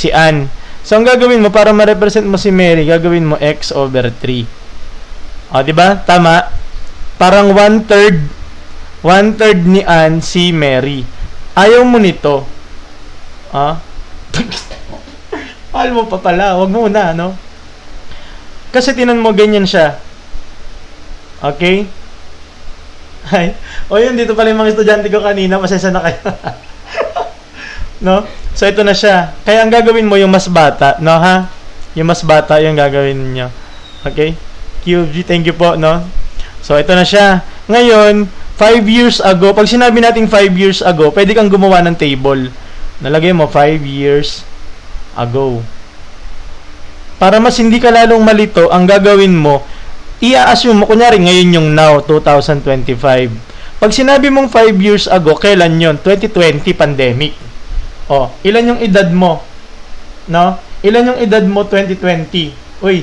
si Ann. So, ang gagawin mo, para ma-represent mo si Mary, gagawin mo x over 3. O, diba? Tama? Parang 1/3 ni Ann si Mary. Ayaw mo nito. Mahal mo pa pala. Huwag muna, no? Kasi tinan mo, ganyan siya. Okay? Ay. O yun, dito pala yung mga estudyante ko kanina. Masensya na kayo. No? So, ito na siya. Kaya ang gagawin mo yung mas bata. No, ha? Yung mas bata yung gagawin niyo. Okay? QG, thank you po, no? So, ito na siya. Ngayon, 5 years ago, pag sinabi natin 5 years ago, pwede kang gumawa ng table. Nalagay mo 5 years ago. Para mas hindi ka lalong malito, ang gagawin mo, i-assume mo, kunyari ngayon yung now, 2025. Pag sinabi mong 5 years ago, kailan yon? 2020, pandemic. O, ilan yung edad mo? No? Ilan yung edad mo 2020? Uy,